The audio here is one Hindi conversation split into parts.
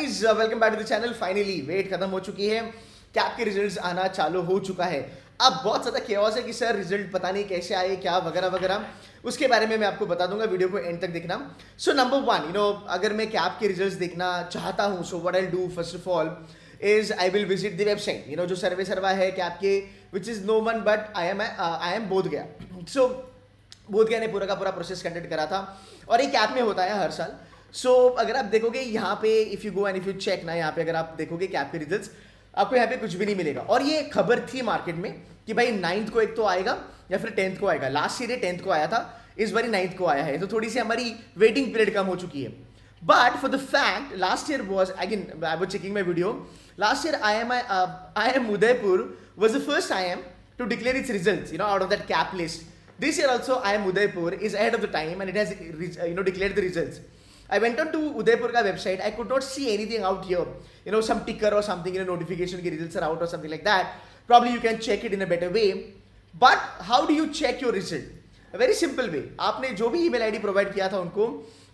Guys, welcome back to the channel. Finally wait खत्म हो चुकी है, कैप के रिजल्ट्स आना चालू हो चुका है। अब बहुत ज़्यादा केओस है कि सर रिजल्ट पता नहीं कैसे आए, क्या वगैरह वगैरह, उसके बारे में मैं आपको बता दूंगा। वीडियो को एंड तक देखना। सो नंबर वन, अगर मैं कैप के रिजल्ट्स देखना चाहता हूँ, so what I do first of all is I will visit the website, जो सर्वा है कैप के, which is no one but I am Bodh Gaya. सो बोध गया ने पूरा का पूरा प्रोसेस कंडक्ट करा था और ये कैप में होता है हर साल। सो अगर आप देखोगे यहाँ पे, if you go and if you check ना, यहाँ पे अगर आप देखोगे कैप के रिजल्ट्स, आपको यहाँ पे कुछ भी नहीं मिलेगा। और ये खबर थी मार्केट में कि भाई 9th को एक तो आएगा या फिर 10th को आएगा। लास्ट ईयर 10th को आया था, इस बार 9th को आया है, तो थोड़ी सी हमारी वेटिंग पीरियड कम हो चुकी है। But for the fact last year was, again I was checking my video, last year I am Udaipur was the first IIM to declare its results, out of that cap list. This year also IIM Udaipur is ahead of the time and it has, declared the results. I went on to Udaipur ka website. I could not see anything out here, some ticker or something, notification ki results are out or something like that. Probably you can check it in a better way. But how do you check your result? A very simple way. आपने जो भी email ID प्रोवाइड किया था उनको,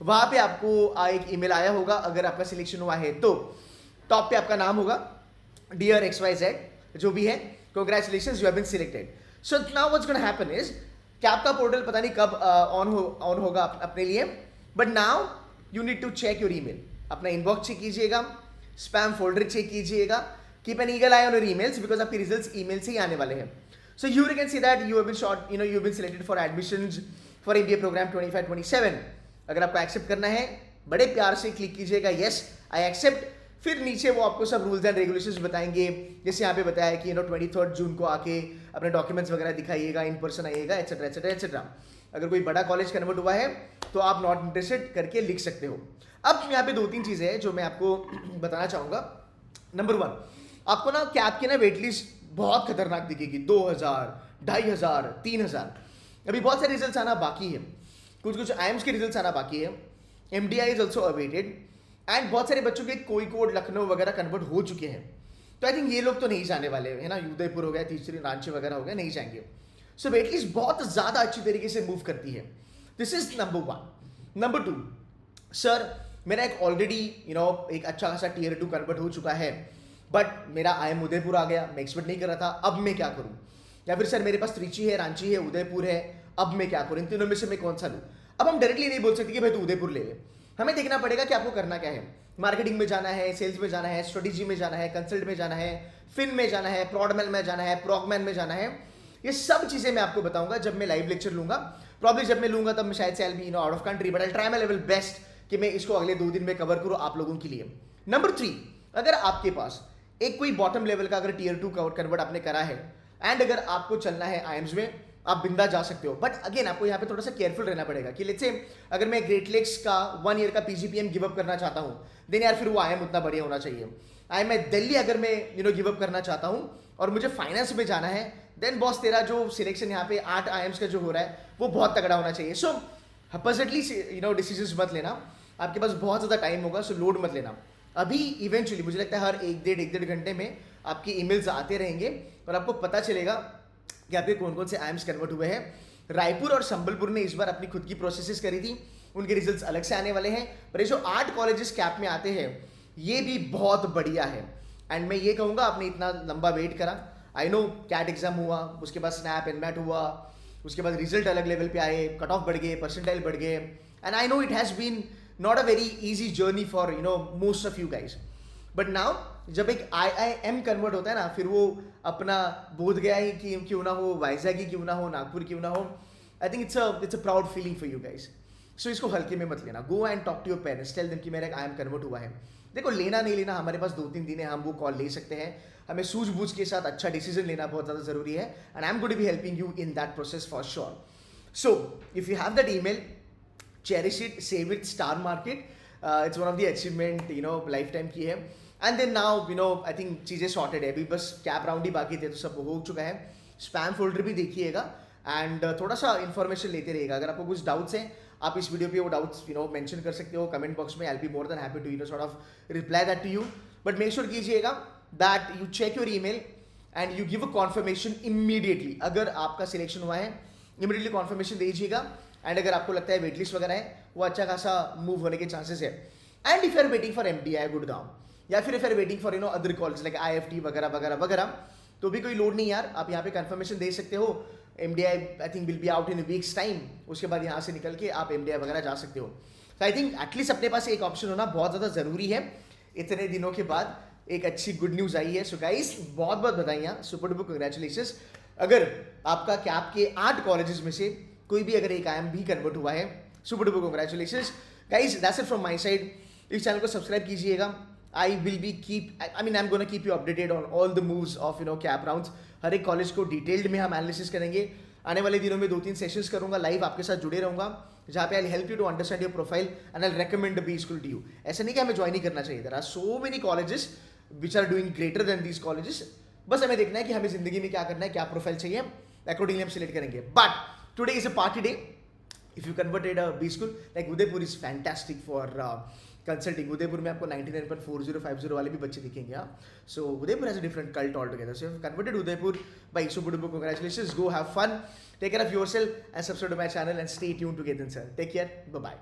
वहाँ पे आपको एक email आया होगा। अगर आपका सिलेक्शन हुआ है तो टॉप पे आपका नाम होगा, Dear XYZ, जो भी है, congratulations, you have been selected. So now what's going to happen is, CAP का पोर्टल पता नहीं कब ऑन होगा अपने लिए, but now you need to check your email. अपना इनबॉक्स चेक कीजिएगा, स्पैम फोल्डर चेक कीजिएगा, keep an eagle eye on your emails, because आपके रिजल्ट्स ईमेल से ही आने वाले हैं। So you can see that you have been short, you have been selected for admissions for MBA programme 25-27। अगर आपको एक्सेप्ट करना है, बड़े प्यार से क्लिक कीजिएगा यस आई एक्सेप्ट। फिर नीचे वो आपको सब रूल्स एंड रेगुलेशंस बताएंगे, जैसे यहाँ पे बताया कि 23 जून को आके अपने डॉक्यूमेंट्स वगैरह दिखाइएगा, इन पर्सन आइएगा, एटसेट्रा एटसेट्रा एटसेट्रा। अगर कोई बड़ा कॉलेज कन्वर्ट हुआ है तो आप नॉट इंटरेस्टेड करके लिख सकते हो। अब यहाँ पे 2-3 चीज़ें हैं जो मैं आपको बताना चाहूँगा। नंबर 1, आपको ना कैप की ना वेट लिस्ट बहुत खतरनाक दिखेगी, 2000, 2500, 3000। अभी बहुत सारे रिजल्ट आना बाकी है, कुछ आईएम्स के रिजल्ट आना बाकी है। MDI is also awaited and बहुत सारे बच्चों के कोईकोड, लखनऊ वगैरह कन्वर्ट हो चुके हैं। तो आई थिंक ये लोग तो नहीं जाने वाले है ना, उदयपुर हो गया, तीसरी रांची वगैरह हो गया, नहीं जाएंगे। सो वेटलिस्ट बहुत ज़्यादा अच्छी तरीके से मूव करती है। This is number 1। Number 2, sir मेरा एक ऑलरेडी एक अच्छा खासा Tier 2 कन्वर्ट हो चुका है, बट मेरा IIM उदयपुर आ गया, मैं एक्सपेक्ट नहीं कर रहा था, अब मैं क्या करूँ? या फिर सर मेरे पास त्रिची है, रांची है, उदयपुर है, अब मैं क्या करूँ? इन तीनों में से मैं कौन सा लूँ? अब हम डायरेक्टली नहीं बोल सकते कि भाई तू उदयपुर ले ले। हमें देखना पड़ेगा कि आपको करना क्या है। मार्केटिंग में जाना है, सेल्स में जाना है, स्ट्रेटेजी में जाना है, कंसल्ट में जाना है, फिन में जाना है, प्रॉडमेल में जाना है, प्रॉगमैन में जाना है। ये सब चीज़ें मैं आपको बताऊंगा जब मैं लाइव लेक्चर लूंगा। प्रॉब्लली जब मैं लूंगा तब मैं शायद से I be out of country, but I try my level best कि मैं इसको अगले 2 दिन में कवर करूँ आप लोगों के लिए। नंबर 3, अगर आपके पास एक कोई बॉटम लेवल का अगर Tier 2 कन्वर्ट आपने करा है एंड अगर आपको चलना है आईएम्स में, आप बिंदा जा सकते हो। बट अगेन आपको यहाँ पे थोड़ा सा केयरफुल रहना पड़ेगा कि लेट्स से अगर मैं ग्रेट लेक्स का 1 ईयर का PGPM गिव अप करना चाहता हूँ, देन यार फिर वो IIM उतना बढ़िया होना चाहिए। IIM दिल्ली अगर मैं गिव अप करना चाहता हूँ और मुझे फाइनेंस में जाना है, देन बॉस तेरा जो सिलेक्शन यहाँ पे 8 IIMs का जो हो रहा है वो बहुत तगड़ा होना चाहिए। सो हपजटली डिसीजन मत लेना, आपके पास बहुत ज़्यादा टाइम होगा, सो लोड मत लेना। अभी इवेंचुअली मुझे लगता है हर 1-1.5 घंटे में आपकी ईमेल्स आते रहेंगे और आपको पता चलेगा कि आपके कौन कौन से IIMs कन्वर्ट हुए हैं। रायपुर और संबलपुर ने इस बार अपनी खुद की प्रोसेसेस करी थी, उनके रिजल्ट्स अलग से आने वाले हैं। पर ये जो 8 कॉलेजेस कैप में आते हैं ये भी बहुत बढ़िया है। एंड मैं ये कहूँगा, आपने इतना लंबा वेट करा, आई नो कैट एग्जाम हुआ, उसके बाद स्नैप एनमैट हुआ, उसके बाद रिजल्ट अलग लेवल पे आए, कट ऑफ बढ़ गए, परसेंटाइल बढ़ गए, and I know it has been not a very easy journey for most of you guys. But now जब एक IIM कन्वर्ट होता है ना, फिर वो अपना बोध गया ही कि क्यों ना हो, वाइजैग ही क्यों ना हो, नागपुर क्यों ना हो, I think it's a proud feeling for you guys. So इसको हल्के में मत लेना। Go and talk to your parents, tell them कि मेरा एक IIM कन्वर्ट हुआ है। देखो लेना नहीं लेना, हमारे पास 2-3 दिन है, हम वो कॉल ले सकते हैं। हमें सूझबूझ के साथ अच्छा डिसीजन लेना बहुत ज़्यादा ज़रूरी है, and I am going to be helping you in that process for sure. So if you have that email, cherish it, save it, star market, it's one of the achievement life time की है। And then now I think चीज़ें सॉर्टेड है, अभी बस कैप राउंड ही बाकी थे तो सब हो चुका है। स्पैम फोल्डर भी देखिएगा एंड थोड़ा सा इन्फॉर्मेशन लेते रहिएगा। अगर आपको कुछ डाउट्स हैं, आप इस वीडियो पे वो डाउट्स मेंशन कर सकते हो कमेंट बॉक्स में। I will be more than happy to sort of reply that to you. But make sure कीजिएगा that you check your email and you give a confirmation immediately. अगर आपका सिलेक्शन हुआ है इमीडिएटली कॉन्फर्मेशन दीजिएगा। एंड अगर आपको लगता है वेटलिस्ट वगैरह है वो अच्छा खासा मूव होने के चांसेस है। And if you are waiting for MDI Gurgaon, या फिर if you are waiting for other college like IFT वगैरह वगैरह वगैरह, तो भी कोई लोड नहीं यार, आप यहाँ पे कंफर्मेशन दे सकते हो। MDI I think will be out in weeks time, उसके बाद यहाँ से निकल के आप MDI वगैरह जा सकते हो। तो आई थिंक एटलीस्ट अपने पास एक ऑप्शन होना बहुत ज़्यादा ज़रूरी है। इतने दिनों के बाद एक अच्छी गुड न्यूज़ आई है। सो गाइस बहुत बहुत बधाइयाँ, सुपर डुपर कंग्रेचुलेशंस। अगर आपका कैप के 8 कॉलेजेस में से कोई भी अगर एक IIM भी कन्वर्ट हुआ है, super duper congratulations guys. That's it from my side. इस चैनल को सब्सक्राइब कीजिएगा। I will be keep I am gonna keep you updated on all the moves of cap rounds. हर एक कॉलेज को डिटेल्ड में हम एनालिसिस करेंगे। आने वाले दिनों में 2-3 सेशंस करूंगा, लाइव आपके साथ जुड़े रहूंगा, जहाँ पे I help you to understand your profile and I recommend B school to you. ऐसा नहीं कि हमें ज्वाइन ही करना चाहिए, there are so many colleges which are doing greater than these colleges. बस हमें देखना है कि हमें जिंदगी में क्या करना है, क्या प्रोफाइल चाहिए, अकॉर्डिंगली हम सिलेक्ट करेंगे। But today is a party day. If you converted be school like Udaipur is fantastic for consulting. Udaipur में आपको 99.4050 वाले भी बच्चे दिखेंगे। So Udaipur has a different cult all together. So if converted Udaipur by super duper congratulations, go have fun, take care of yourself and subscribe to my channel and stay tuned to gedan sir. Take care, bye bye.